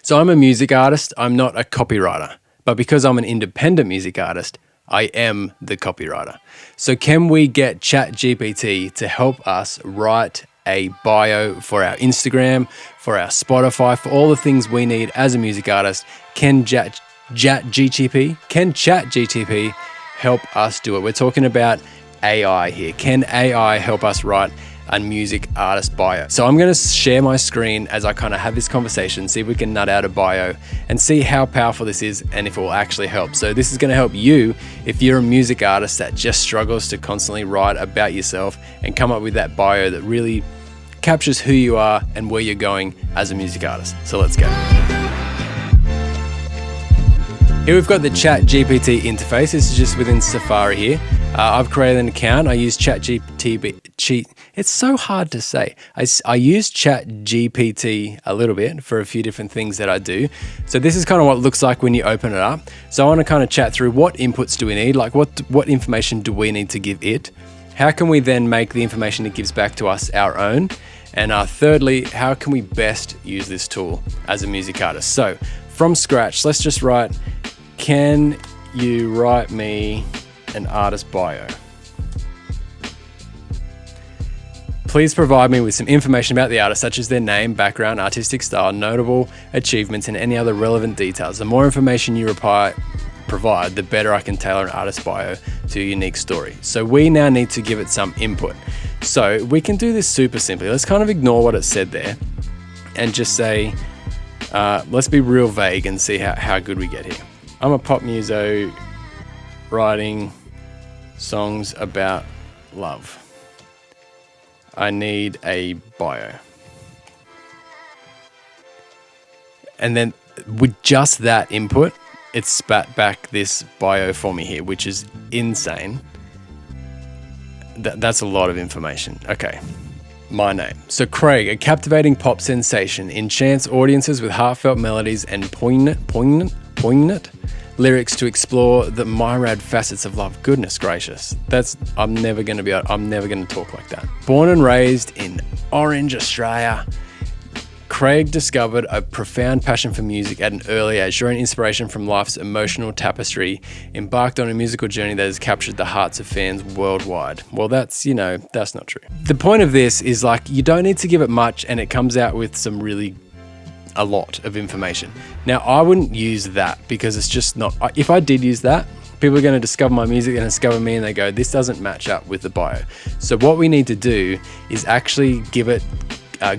So I'm a music artist, I'm not a copywriter. But because I'm an independent music artist, I am the copywriter. So can we get Chat GPT to help us write a bio for our Instagram, for our Spotify, for all the things we need as a music artist? Can Chat GPT help us do it? We're talking about AI here. Can AI help us write a music artist bio? So I'm going to share my screen as I kind of have this conversation, see if we can nut out a bio and see how powerful this is and if it will actually help. So this is going to help you if you're a music artist that just struggles to constantly write about yourself and come up with that bio that really captures who you are and where you're going as a music artist. So let's go. Here we've got the Chat GPT interface. This is just within Safari here. I've created an account. I use Chat GPT. It's so hard to say. I use Chat GPT a little bit for a few different things that I do. So this is kind of what it looks like when you open it up. So I want to kind of chat through what inputs do we need? Like what information do we need to give it? How can we then make the information it gives back to us our own? And thirdly, how can we best use this tool as a music artist? So from scratch, let's just write, can you write me an artist bio? Please provide me with some information about the artist, such as their name, background, artistic style, notable achievements, and any other relevant details. The more information you provide, the better I can tailor an artist bio to a unique story. So we now need to give it some input. So we can do this super simply. Let's kind of ignore what it said there and just say, let's be real vague and see how good we get here. I'm a pop muso writing songs about love. I need a bio. And then with just that input, it spat back this bio for me here, which is insane. That's a lot of information. Okay. My name. So Craig, a captivating pop sensation, enchants audiences with heartfelt melodies and poignant lyrics to explore the myriad facets of love. Goodness gracious. I'm never going to talk like that. Born and raised in Orange, Australia, Craig discovered a profound passion for music at an early age, drawing inspiration from life's emotional tapestry, embarked on a musical journey that has captured the hearts of fans worldwide. Well, that's not true. The point of this is like, you don't need to give it much and it comes out with a lot of information. Now, I wouldn't use that because it's just not, if I did use that, people are going to discover my music and discover me and they go, this doesn't match up with the bio. So what we need to do is actually give it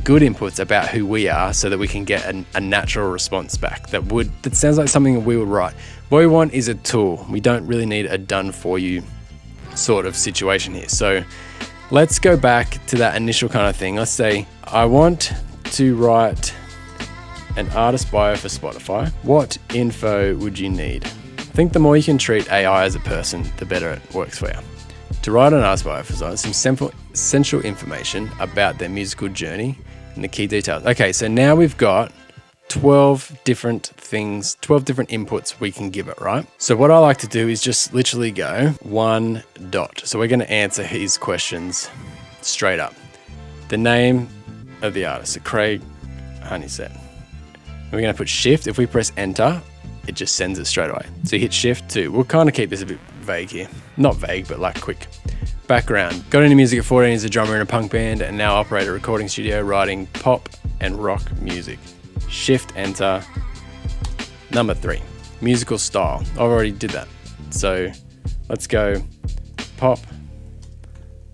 good inputs about who we are so that we can get a natural response back that sounds like something that we would write. What we want is a tool. We don't really need a done for you sort of situation here. So let's go back to that initial kind of thing. Let's say I want to write an artist bio for Spotify. What info would you need? I think the more you can treat AI as a person, the better it works for you. To write an artist bio for someone, some essential information about their musical journey and the key details. Okay, so now we've got 12 different things, 12 different inputs we can give it, right? So what I like to do is just literally go one dot. So we're going to answer his questions straight up. The name of the artist, so Craig Honeysett. We're going to put shift. If we press enter, it just sends it straight away. So you hit shift 2. We'll kind of keep this a bit vague here. Not vague, but like quick. Background. Got into music at 14 as a drummer in a punk band and now operate a recording studio writing pop and rock music. Shift enter. Number 3. Musical style. I already did that. So let's go pop,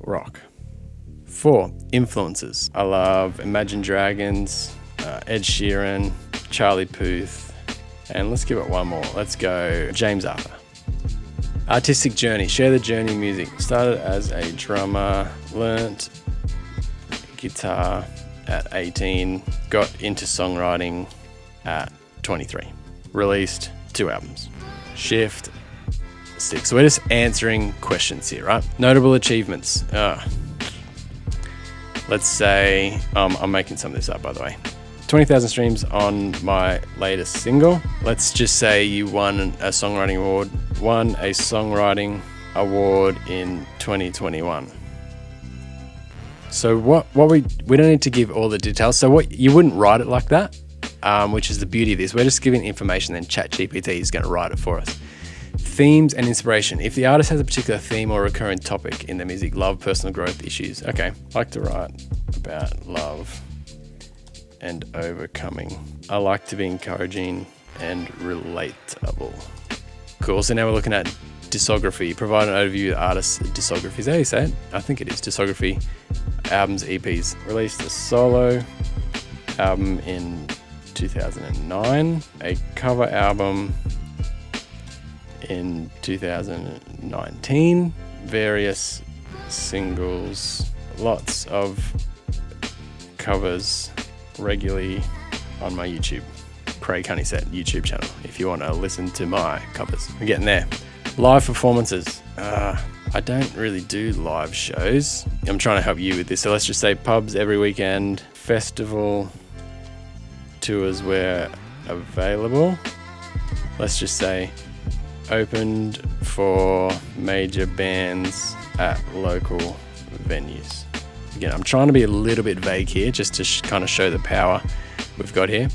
rock. 4. Influences. I love Imagine Dragons, Ed Sheeran, Charlie Puth, and let's give it one more. Let's go James Arthur. Artistic journey. Share the journey music. Started as a drummer, learnt guitar at 18, got into songwriting at 23. Released 2 albums. Shift 6. So we're just answering questions here, right? Notable achievements. Let's say, I'm making some of this up by the way. 20,000 streams on my latest single. Let's just say you won a songwriting award in 2021. So what we don't need to give all the details. So what you wouldn't write it like that. which is the beauty of this. We're just giving information, then Chat GPT is going to write it for us. Themes and inspiration. If the artist has a particular theme or recurring topic in their music, love, personal growth, issues. Okay, I like to write about love and overcoming. I like to be encouraging and relatable. Cool, so now we're looking at discography. Provide an overview of artists' discography. Is that how you say it? I think it is. Discography, albums, EPs. Released a solo album in 2009, a cover album in 2019, various singles, lots of covers regularly on my YouTube. Craig Honeyset YouTube channel if you want to listen to my covers. We're getting there. Live performances. I don't really do live shows. I'm trying to help you with this. So let's just say pubs every weekend, festival tours where available. Let's just say opened for major bands at local venues. Again, I'm trying to be a little bit vague here just to kind of show the power we've got here.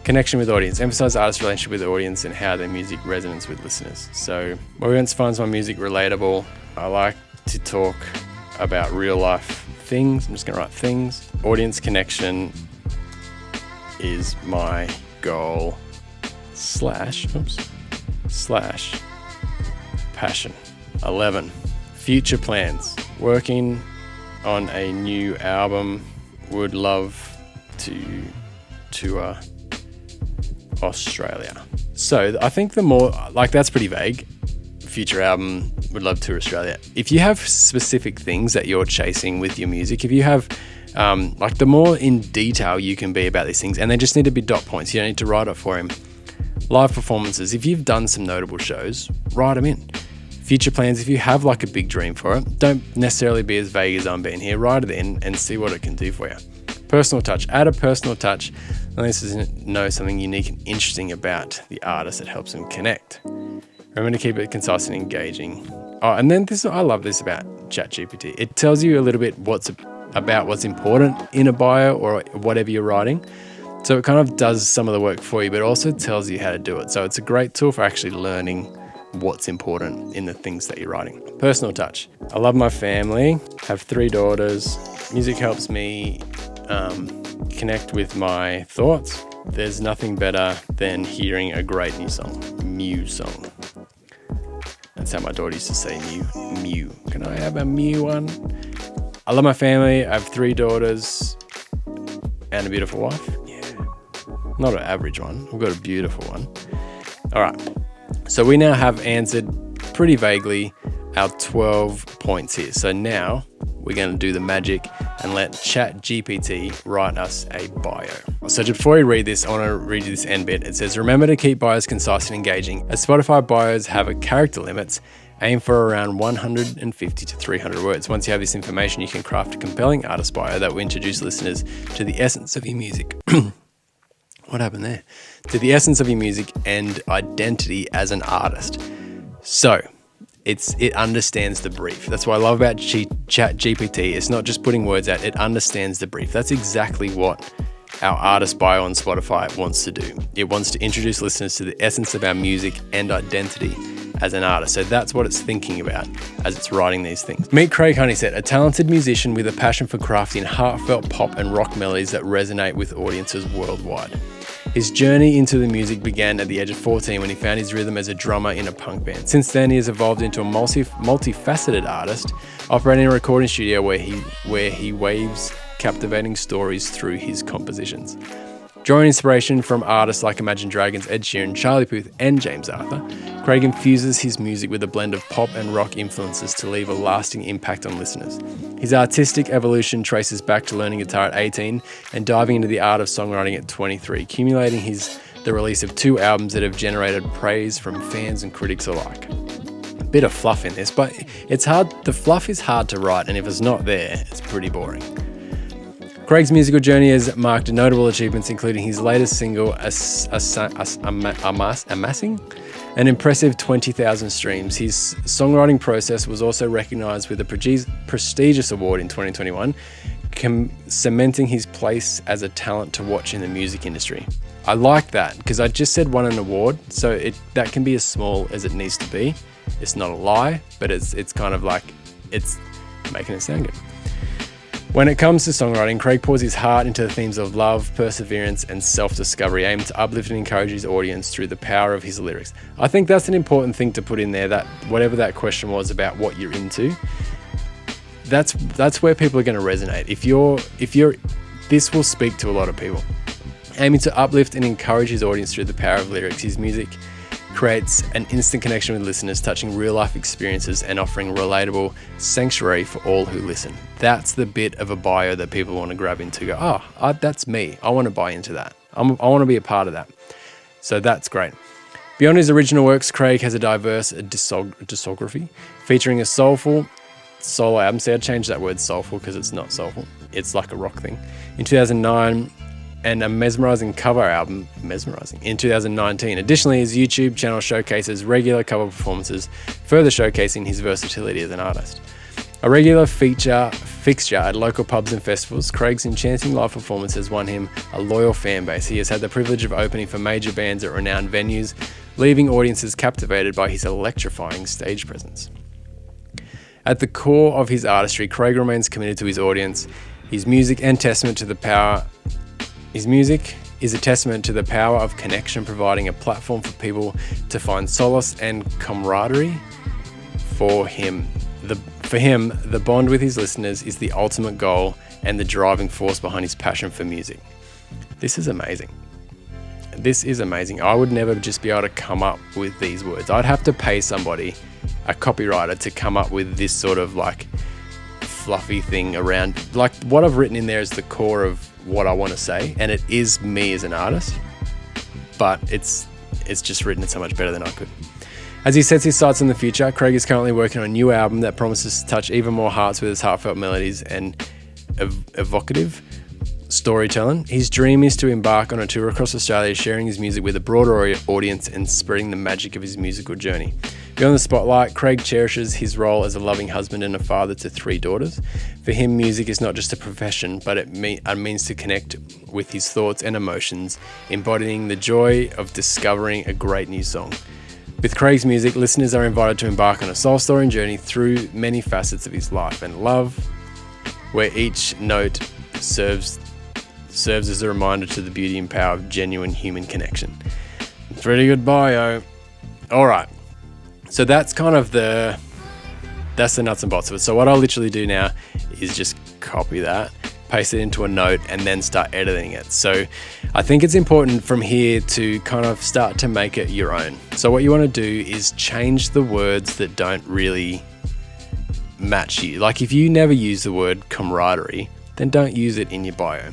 Connection with audience. Emphasize artist's relationship with the audience and how their music resonates with listeners. So my audience finds my music relatable. I like to talk about real life things. I'm just going to write things. Audience connection is my goal slash passion. 11. Future plans. Working on a new album. Would love to tour Australia. So I think the more, like, that's pretty vague. Future album, would love to tour Australia. If you have specific things that you're chasing with your music, if you have like, the more in detail you can be about these things, and they just need to be dot points. You don't need to write it for him. Live performances. If you've done some notable shows, write them in. Future plans. If you have like a big dream for it, don't necessarily be as vague as I'm being here. Write it in and see what it can do for you. Personal touch. Add a personal touch. And this is know something unique and interesting about the artist that helps them connect. Remember to keep it concise and engaging. Oh, and then this, I love this about Chat GPT. It tells you a little bit what's important in a bio or whatever you're writing. So it kind of does some of the work for you, but also tells you how to do it. So it's a great tool for actually learning what's important in the things that you're writing. Personal touch. I love my family, have 3 daughters. Music helps me connect with my thoughts. There's nothing better than hearing a great new song. That's how my daughter used to say mew. Can I have a mew one? I love my family. I have 3 daughters and a beautiful wife. Yeah. Not an average one. I've got a beautiful one. All right. So we now have answered pretty vaguely our 12 points here. So now we're going to do the magic and let Chat GPT write us a bio. So just before you read this, I want to read you this end bit. It says, remember to keep bios concise and engaging. As Spotify bios have a character limits, aim for around 150 to 300 words. Once you have this information, you can craft a compelling artist bio that will introduce listeners to the essence of your music. What happened there? To the essence of your music and identity as an artist. So it understands the brief. That's what I love about Chat GPT. It's not just putting words out, it understands the brief. That's exactly what our artist bio on Spotify wants to do. It wants to introduce listeners to the essence of our music and identity as an artist. So that's what it's thinking about as it's writing these things. Meet Craig Honeyset, a talented musician with a passion for crafting heartfelt pop and rock melodies that resonate with audiences worldwide. His journey into the music began at the age of 14 when he found his rhythm as a drummer in a punk band. Since then, he has evolved into a multifaceted artist, operating a recording studio where he waves captivating stories through his compositions. Drawing inspiration from artists like Imagine Dragons, Ed Sheeran, Charlie Puth, and James Arthur, Craig infuses his music with a blend of pop and rock influences to leave a lasting impact on listeners. His artistic evolution traces back to learning guitar at 18 and diving into the art of songwriting at 23, accumulating the release of 2 albums that have generated praise from fans and critics alike. A bit of fluff in this, but it's hard. The fluff is hard to write, and if it's not there, it's pretty boring. Craig's musical journey has marked notable achievements, including his latest single, Amassing, an impressive 20,000 streams. His songwriting process was also recognized with a prestigious award in 2021, cementing his place as a talent to watch in the music industry. I like that because I just said won an award, so that can be as small as it needs to be. It's not a lie, but it's kind of like it's making it sound good. When it comes to songwriting, Craig pours his heart into the themes of love, perseverance, and self-discovery, aimed to uplift and encourage his audience through the power of his lyrics. I think that's an important thing to put in there, that whatever that question was about what you're into, that's where people are going to resonate. If you're, this will speak to a lot of people. Aiming to uplift and encourage his audience through the power of lyrics, his music creates an instant connection with listeners, touching real life experiences and offering relatable sanctuary for all who listen. That's the bit of a bio that people want to grab into. Go, that's me. I want to buy into that. I want to be a part of that. So that's great. Beyond his original works, Craig has a diverse discography featuring a soulful solo album. See, I changed that word soulful because it's not soulful. It's like a rock thing. In 2009, and a mesmerizing cover album, in 2019. Additionally, his YouTube channel showcases regular cover performances, further showcasing his versatility as an artist. A regular fixture at local pubs and festivals, Craig's enchanting live performance has won him a loyal fan base. He has had the privilege of opening for major bands at renowned venues, leaving audiences captivated by his electrifying stage presence. At the core of his artistry, Craig remains committed to his audience. His music is a testament to the power of connection, providing a platform for people to find solace and camaraderie. For him, the bond with his listeners is the ultimate goal and the driving force behind his passion for music. This is amazing. I would never just be able to come up with these words. I'd have to pay somebody, a copywriter, to come up with this sort of like fluffy thing around, like what I've written in there is the core of what I want to say, and it is me as an artist, but it's just written it so much better than I could. As he sets his sights on the future, Craig is currently working on a new album that promises to touch even more hearts with his heartfelt melodies and evocative storytelling. His dream is to embark on a tour across Australia, sharing his music with a broader audience and spreading the magic of his musical journey. Beyond the spotlight, Craig cherishes his role as a loving husband and a father to 3 daughters. For him, music is not just a profession, but a means to connect with his thoughts and emotions, embodying the joy of discovering a great new song. With Craig's music, listeners are invited to embark on a soul-stirring journey through many facets of his life and love, where each note serves as a reminder to the beauty and power of genuine human connection. Pretty good bio. All right. So that's kind of that's the nuts and bolts of it. So what I'll literally do now is just copy that, paste it into a note, and then start editing it. So I think it's important from here to kind of start to make it your own. So what you want to do is change the words that don't really match you. Like if you never use the word camaraderie, then don't use it in your bio.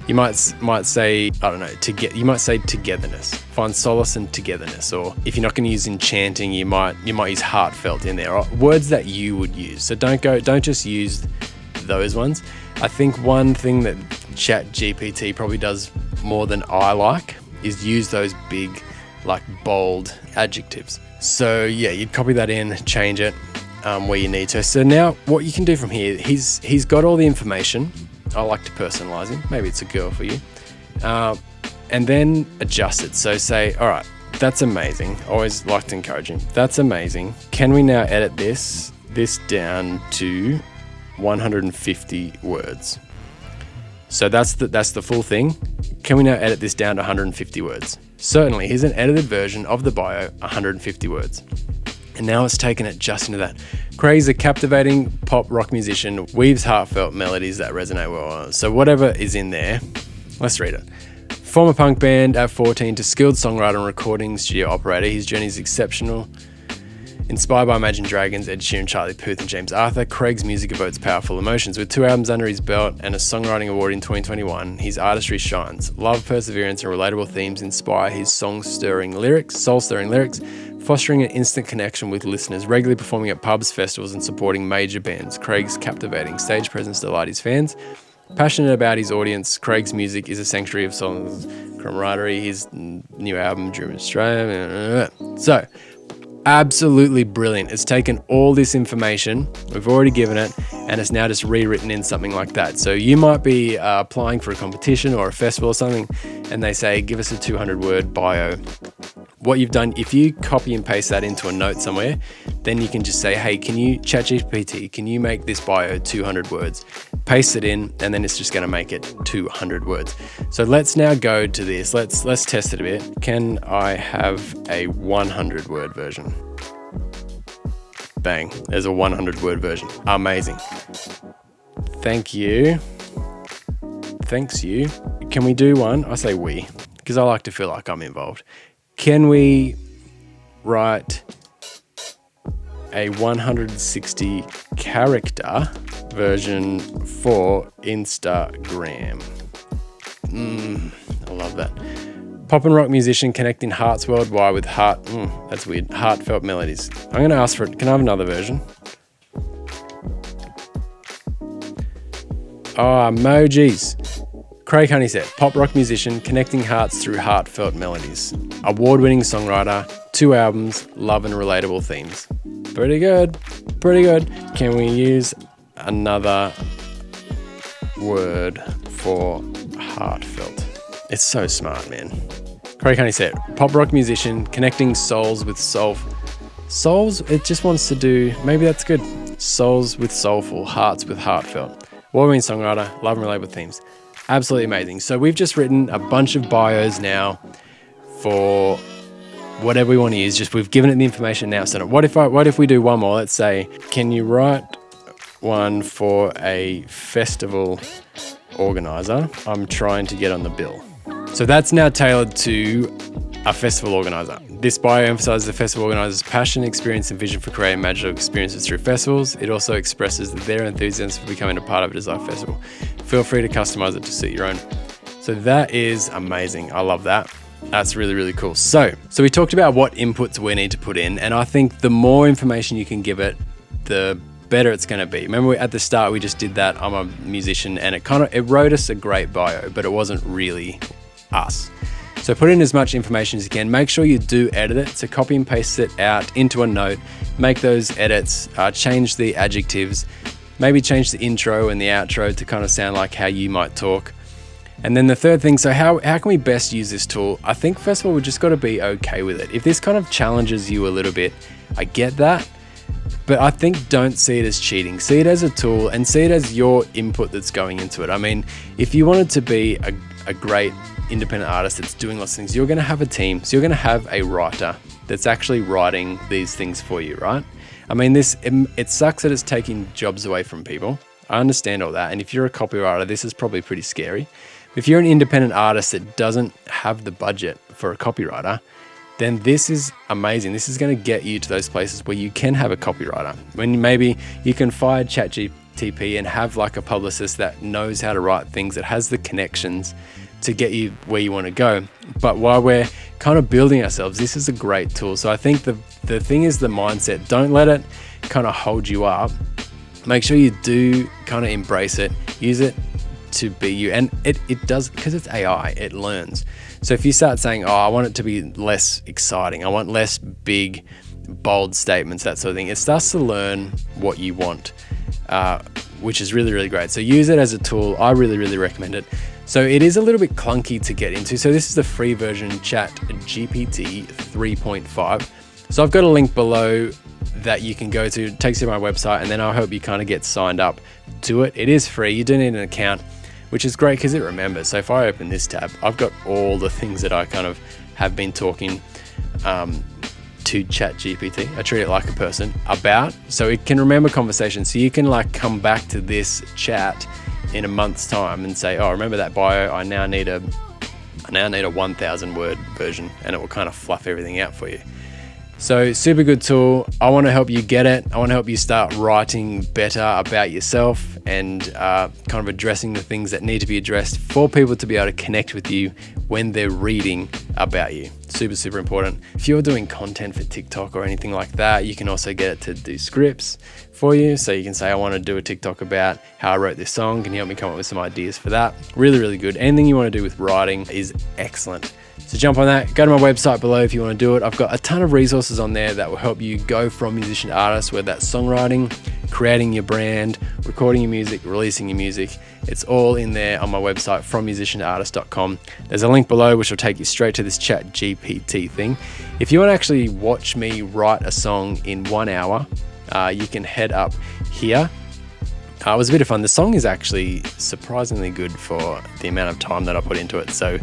You might say, I don't know, you might say togetherness. Find solace in togetherness. Or if you're not going to use enchanting, you might use heartfelt in there, or words that you would use. So don't just use those ones. I think one thing that Chat GPT probably does more than I like is use those big, like bold adjectives. So yeah, you'd copy that in, change it where you need to. So now what you can do from here, he's got all the information. I like to personalize him. Maybe it's a girl for you. And then adjust it. So say, all right, that's amazing. Always like to encourage him. That's amazing. Can we now edit this down to 150 words? So that's the full thing. Can we now edit this down to 150 words? Certainly. Here's an edited version of the bio, 150 words. And now it's taken it just into that. Craig's a captivating pop rock musician, weaves heartfelt melodies that resonate well. So whatever is in there, let's read it. Former punk band at 14 to skilled songwriter and recording studio operator, his journey is exceptional. Inspired by Imagine Dragons, Ed Sheeran, Charlie Puth, and James Arthur, Craig's music evokes powerful emotions. With 2 albums under his belt and a songwriting award in 2021, his artistry shines. Love, perseverance, and relatable themes inspire his soul-stirring lyrics, fostering an instant connection with listeners, regularly performing at pubs, festivals, and supporting major bands. Craig's captivating stage presence delights his fans. Passionate about his audience, Craig's music is a sanctuary of songs, camaraderie. His new album, Dream Australia. So, Absolutely brilliant. It's taken all this information, we've already given it, and it's now just rewritten in something like that. So you might be applying for a competition or a festival or something, and they say, give us a 200-word bio. What you've done, if you copy and paste that into a note somewhere, then you can just say, hey, can you, Chat GPT, can you make this bio 200 words? Paste it in, and then it's just going to make it 200 words. So let's now go to this. Let's test it a bit. Can I have a 100-word version? Bang, there's a 100-word version. Amazing. Thank you. Thanks you. Can we do one? I say we, because I like to feel like I'm involved. Can we write a 160 character version for Instagram? I love that. Pop and rock musician connecting hearts worldwide with that's weird, heartfelt melodies. I'm going to ask for it. Can I have another version? Oh, emojis. Craig Honeysett, pop rock musician connecting hearts through heartfelt melodies. Award-winning songwriter, 2 albums, love and relatable themes. Pretty good, pretty good. Can we use another word for heartfelt? It's so smart, man. Craig Honeysett, pop rock musician connecting souls with souls, it just wants to do, maybe that's good. Souls with soulful, hearts with heartfelt. Award-winning songwriter, love and relatable themes. Absolutely amazing. So we've just written a bunch of bios now for whatever we want to use. Just we've given it the information now. So what if we do one more? Let's say, can you write one for a festival organizer? I'm trying to get on the bill. So that's now tailored to a festival organizer. This bio emphasizes the festival organizer's passion, experience, and vision for creating magical experiences through festivals. It also expresses their enthusiasm for becoming a part of a desired festival. Feel free to customize it to suit your own. So that is amazing. I love that. That's really, really cool. So we talked about what inputs we need to put in, and I think the more information you can give it, the better it's going to be. Remember at the start, we just did that. I'm a musician, and it wrote us a great bio, but it wasn't really us. So put in as much information as you can. Make sure you do edit it. So copy and paste it out into a note. Make those edits, change the adjectives, maybe change the intro and the outro to kind of sound like how you might talk. And then the third thing, so how can we best use this tool? I think first of all, we just got to be okay with it. If this kind of challenges you a little bit, I get that. But I think don't see it as cheating. See it as a tool and see it as your input that's going into it. I mean, if you wanted to be a great independent artist that's doing lots of things, you're going to have a team. So you're going to have a writer that's actually writing these things for you, right? I mean, it sucks that it's taking jobs away from people. I understand all that. And if you're a copywriter, this is probably pretty scary. If you're an independent artist that doesn't have the budget for a copywriter, then this is amazing. This is going to get you to those places where you can have a copywriter. When maybe you can fire Chat GPT and have like a publicist that knows how to write things, that has the connections to get you where you want to go. But while we're kind of building ourselves, this is a great tool. So I think the thing is the mindset. Don't let it kind of hold you up. Make sure you do kind of embrace it, use it to be you. And it does, because it's AI, it learns. So if you start saying, oh, I want it to be less exciting, I want less big, bold statements, that sort of thing, it starts to learn what you want, which is really, really great. So use it as a tool. I really, really recommend it. So it is a little bit clunky to get into. So this is the free version, Chat GPT 3.5. So I've got a link below that you can go to. It takes you to my website, and then I hope you kind of get signed up to it. It is free. You do need an account, which is great because it remembers. So if I open this tab, I've got all the things that I kind of have been talking to Chat GPT. I treat it like a person about, so it can remember conversations. So you can like come back to this chat in a month's time and say, oh, remember that bio? I now need a 1,000 word version, and it will kind of fluff everything out for you. So super good tool. I want to help you get it. I want to help you start writing better about yourself and kind of addressing the things that need to be addressed for people to be able to connect with you when they're reading about you. Super, super important. If you're doing content for TikTok or anything like that, you can also get it to do scripts for you. So you can say, I want to do a TikTok about how I wrote this song. Can you help me come up with some ideas for that? Really, really good. Anything you want to do with writing is excellent. So jump on that, go to my website below if you want to do it. I've got a ton of resources on there that will help you go from musician to artist, whether that's songwriting, creating your brand, recording your music, releasing your music. It's all in there on my website, frommusiciantoartist.com. There's a link below which will take you straight to this Chat GPT thing. If you want to actually watch me write a song in 1 hour, you can head up here. It was a bit of fun. The song is actually surprisingly good for the amount of time that I put into it. So